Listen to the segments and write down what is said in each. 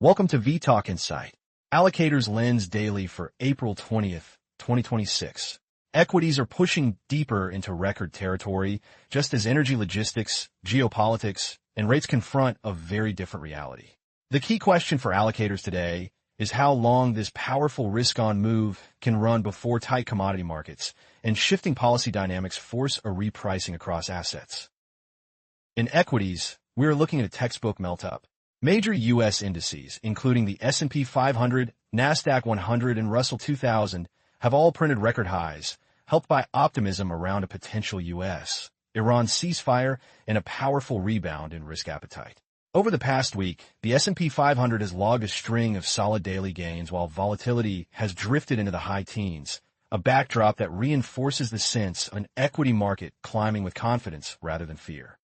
Welcome to vTalkInsight, Allocator's Lens Daily for April 20th, 2026. Equities are pushing deeper into record territory, just as energy logistics, geopolitics, and rates confront a very different reality. The key question for allocators today is how long this powerful risk-on move can run before tight commodity markets and shifting policy dynamics force a repricing across assets. In equities, we are looking at a textbook melt-up. Major U.S. indices, including the S&P 500, NASDAQ 100, and Russell 2000, have all printed record highs, helped by optimism around a potential U.S.-Iran ceasefire and a powerful rebound in risk appetite. Over the past week, the S&P 500 has logged a string of solid daily gains while volatility has drifted into the high teens, a backdrop that reinforces the sense of an equity market climbing with confidence rather than fear.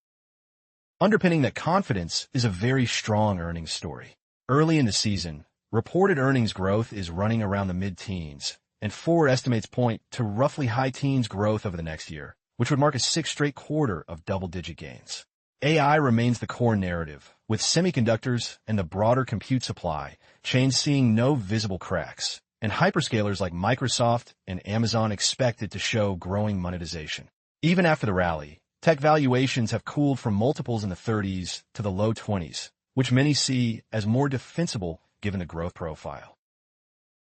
Underpinning that confidence is a very strong earnings story. Early in the season, reported earnings growth is running around the mid-teens, and forward estimates point to roughly high teens growth over the next year, which would mark a sixth straight quarter of double-digit gains. AI remains the core narrative, with semiconductors and the broader compute supply chains seeing no visible cracks, and hyperscalers like Microsoft and Amazon expected to show growing monetization. Even after the rally, tech valuations have cooled from multiples in the 30s to the low 20s, which many see as more defensible given the growth profile.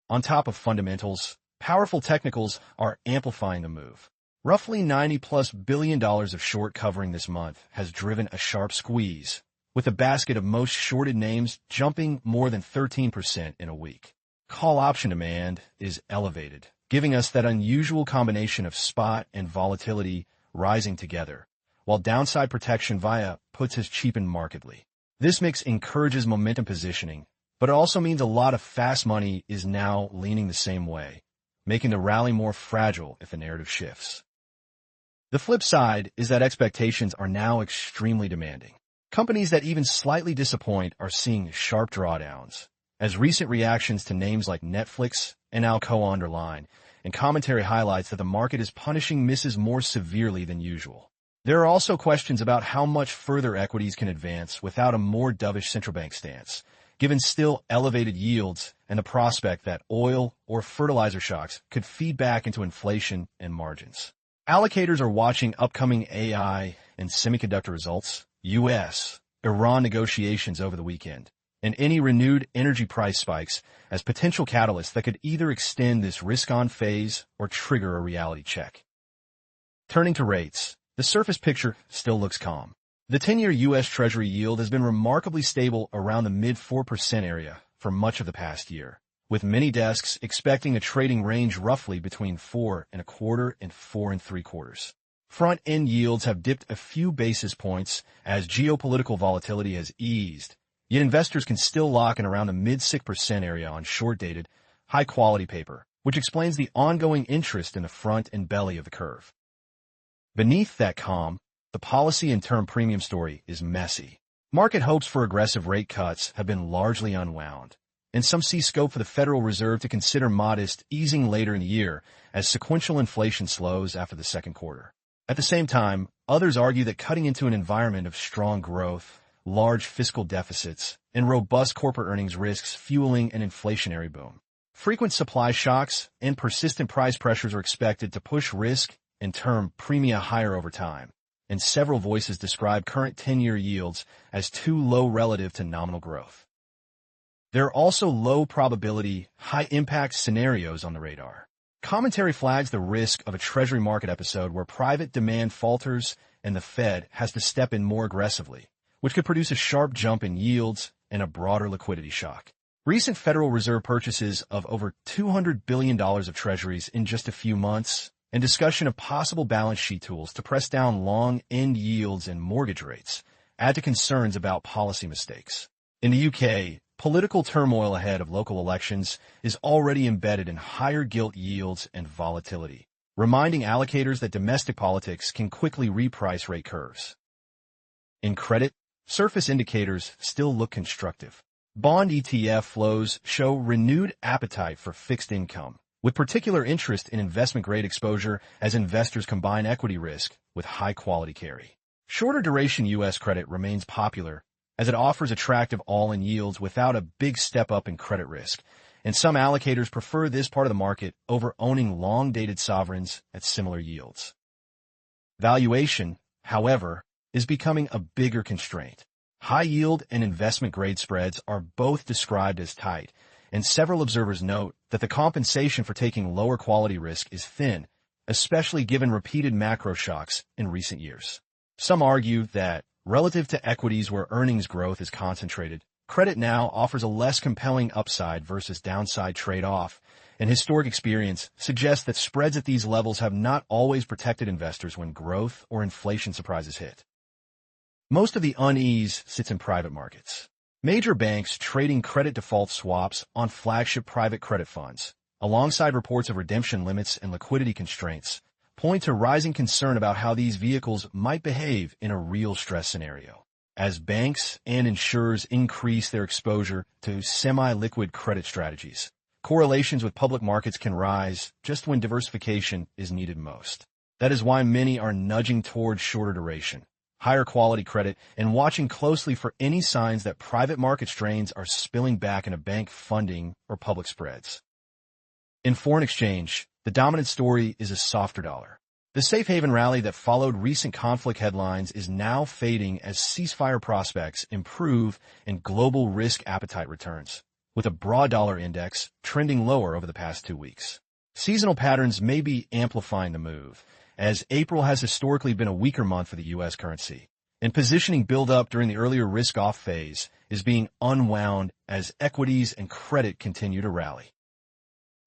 On top of fundamentals, powerful technicals are amplifying the move. Roughly $90+ billion of short covering this month has driven a sharp squeeze, with the basket of most shorted names jumping more than 13% in a week. Call option demand is elevated, giving us that unusual combination of spot and volatility rising together, while downside protection via puts has cheapened markedly. This mix encourages momentum positioning, but it also means a lot of fast money is now leaning the same way, making the rally more fragile if the narrative shifts. The flip side is that expectations are now extremely demanding. Companies that even slightly disappoint are seeing sharp drawdowns, as recent reactions to names like Netflix and Alcoa underline, and commentary highlights that the market is punishing misses more severely than usual. There are also questions about how much further equities can advance without a more dovish central bank stance, given still elevated yields and the prospect that oil or fertilizer shocks could feed back into inflation and margins. Allocators are watching upcoming AI and semiconductor results, U.S.-Iran negotiations over the weekend, and any renewed energy price spikes as potential catalysts that could either extend this risk-on phase or trigger a reality check. Turning to rates, the surface picture still looks calm. The 10-year U.S. Treasury yield has been remarkably stable around the mid-4% area for much of the past year, with many desks expecting a trading range roughly between 4.25% and 4.75%. Front-end yields have dipped a few basis points as geopolitical volatility has eased, yet investors can still lock in around the mid-6% area on short-dated, high-quality paper, which explains the ongoing interest in the front and belly of the curve. Beneath that calm, the policy and term premium story is messy. Market hopes for aggressive rate cuts have been largely unwound, and some see scope for the Federal Reserve to consider modest easing later in the year as sequential inflation slows after the second quarter. At the same time, others argue that cutting into an environment of strong growth, large fiscal deficits, and robust corporate earnings risks fueling an inflationary boom. Frequent supply shocks and persistent price pressures are expected to push risk and term premia higher over time, and several voices describe current 10-year yields as too low relative to nominal growth. There are also low-probability, high-impact scenarios on the radar. Commentary flags the risk of a Treasury market episode where private demand falters and the Fed has to step in more aggressively, which could produce a sharp jump in yields and a broader liquidity shock. Recent Federal Reserve purchases of over $200 billion of treasuries in just a few months, and discussion of possible balance sheet tools to press down long-end yields and mortgage rates add to concerns about policy mistakes. In the UK, political turmoil ahead of local elections is already embedded in higher gilt yields and volatility, reminding allocators that domestic politics can quickly reprice rate curves. In credit, surface indicators still look constructive. Bond ETF flows show renewed appetite for fixed income, with particular interest in investment-grade exposure as investors combine equity risk with high-quality carry. Shorter duration U.S. credit remains popular, as it offers attractive all-in yields without a big step up in credit risk, and some allocators prefer this part of the market over owning long-dated sovereigns at similar yields. Valuation, however, is becoming a bigger constraint. High-yield and investment-grade spreads are both described as tight, and several observers note that the compensation for taking lower-quality risk is thin, especially given repeated macro shocks in recent years. Some argue that, relative to equities where earnings growth is concentrated, credit now offers a less compelling upside versus downside trade-off, and historic experience suggests that spreads at these levels have not always protected investors when growth or inflation surprises hit. Most of the unease sits in private markets. Major banks trading credit default swaps on flagship private credit funds, alongside reports of redemption limits and liquidity constraints, point to rising concern about how these vehicles might behave in a real stress scenario. As banks and insurers increase their exposure to semi-liquid credit strategies, correlations with public markets can rise just when diversification is needed most. That is why many are nudging towards shorter duration, higher quality credit, and watching closely for any signs that private market strains are spilling back into bank funding or public spreads. In foreign exchange, the dominant story is a softer dollar. The safe haven rally that followed recent conflict headlines is now fading as ceasefire prospects improve and global risk appetite returns, with a broad dollar index trending lower over the past 2 weeks. Seasonal patterns may be amplifying the move, as April has historically been a weaker month for the U.S. currency, and positioning build-up during the earlier risk-off phase is being unwound as equities and credit continue to rally.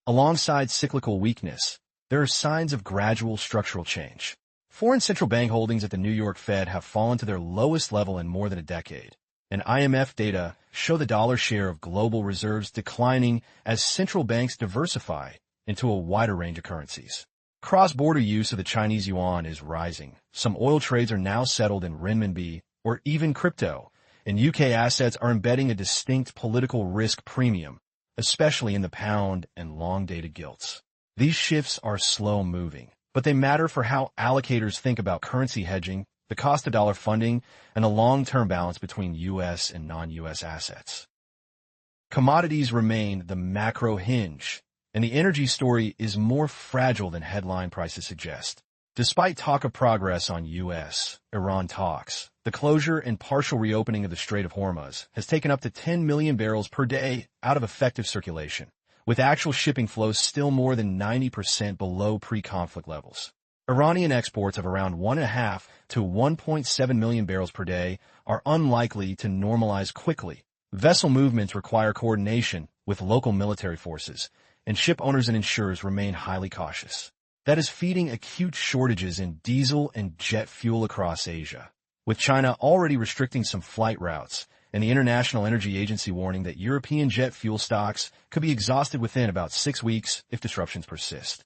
Alongside cyclical weakness, there are signs of gradual structural change. Foreign central bank holdings at the New York Fed have fallen to their lowest level in more than a decade, and IMF data show the dollar share of global reserves declining as central banks diversify into a wider range of currencies. Cross-border use of the Chinese yuan is rising. Some oil trades are now settled in renminbi or even crypto, and UK assets are embedding a distinct political risk premium, especially in the pound and long-dated gilts. These shifts are slow-moving, but they matter for how allocators think about currency hedging, the cost of dollar funding, and a long-term balance between U.S. and non-U.S. assets. Commodities remain the macro hinge, and the energy story is more fragile than headline prices suggest. Despite talk of progress on U.S.-Iran talks, the closure and partial reopening of the Strait of Hormuz has taken up to 10 million barrels per day out of effective circulation, with actual shipping flows still more than 90% below pre-conflict levels. Iranian exports of around 1.5 to 1.7 million barrels per day are unlikely to normalize quickly. Vessel movements require coordination with local military forces, and ship owners and insurers remain highly cautious. That is feeding acute shortages in diesel and jet fuel across Asia, with China already restricting some flight routes, and the International Energy Agency warning that European jet fuel stocks could be exhausted within about 6 weeks if disruptions persist.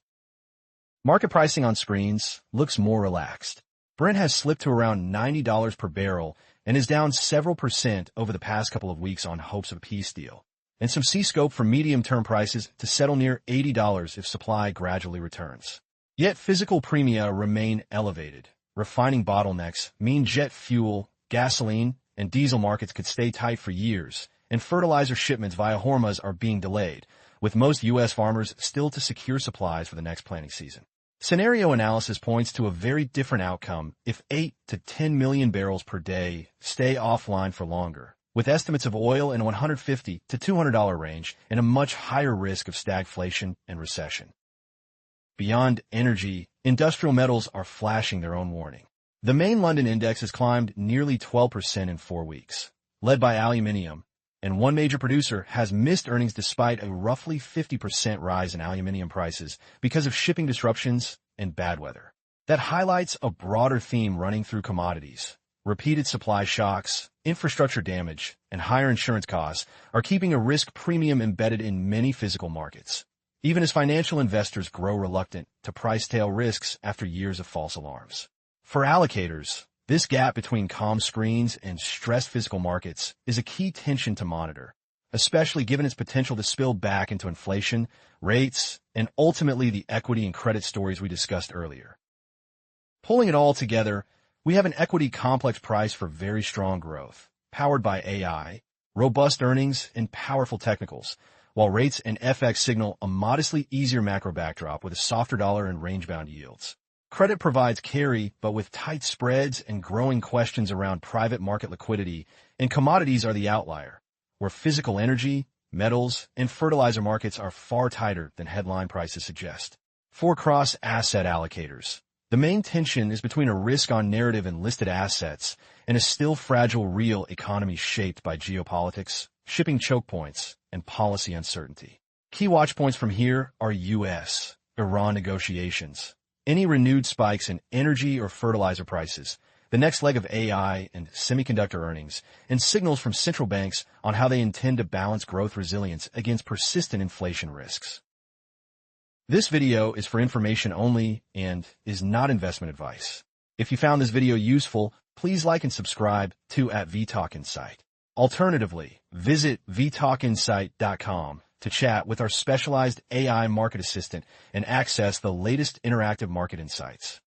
Market pricing on screens looks more relaxed. Brent has slipped to around $90 per barrel and is down several percent over the past couple of weeks on hopes of a peace deal, and some see scope for medium-term prices to settle near $80 if supply gradually returns. Yet physical premia remain elevated. Refining bottlenecks mean jet fuel, gasoline, and diesel markets could stay tight for years, and fertilizer shipments via Hormuz are being delayed, with most U.S. farmers still to secure supplies for the next planting season. Scenario analysis points to a very different outcome if 8 to 10 million barrels per day stay offline for longer, with estimates of oil in a $150 to $200 range and a much higher risk of stagflation and recession. Beyond energy, industrial metals are flashing their own warning. The main London index has climbed nearly 12% in 4 weeks, led by aluminium, and one major producer has missed earnings despite a roughly 50% rise in aluminium prices because of shipping disruptions and bad weather. That highlights a broader theme running through commodities. Repeated supply shocks, infrastructure damage, and higher insurance costs are keeping a risk premium embedded in many physical markets, even as financial investors grow reluctant to price tail risks after years of false alarms. For allocators, this gap between calm screens and stressed physical markets is a key tension to monitor, especially given its potential to spill back into inflation, rates, and ultimately the equity and credit stories we discussed earlier. Pulling it all together, we have an equity complex priced for very strong growth, powered by AI, robust earnings, and powerful technicals, while rates and FX signal a modestly easier macro backdrop with a softer dollar and range-bound yields. Credit provides carry, but with tight spreads and growing questions around private market liquidity, and commodities are the outlier, where physical energy, metals, and fertilizer markets are far tighter than headline prices suggest. For cross-asset allocators, the main tension is between a risk-on narrative in listed assets and a still fragile real economy shaped by geopolitics, shipping choke points, and policy uncertainty. Key watch points from here are U.S.-Iran negotiations, any renewed spikes in energy or fertilizer prices, the next leg of AI and semiconductor earnings, and signals from central banks on how they intend to balance growth resilience against persistent inflation risks. This video is for information only and is not investment advice. If you found this video useful, please like and subscribe to vTalkInsight. Alternatively, visit vTalkInsight.com to chat with our specialized AI market assistant and access the latest interactive market insights.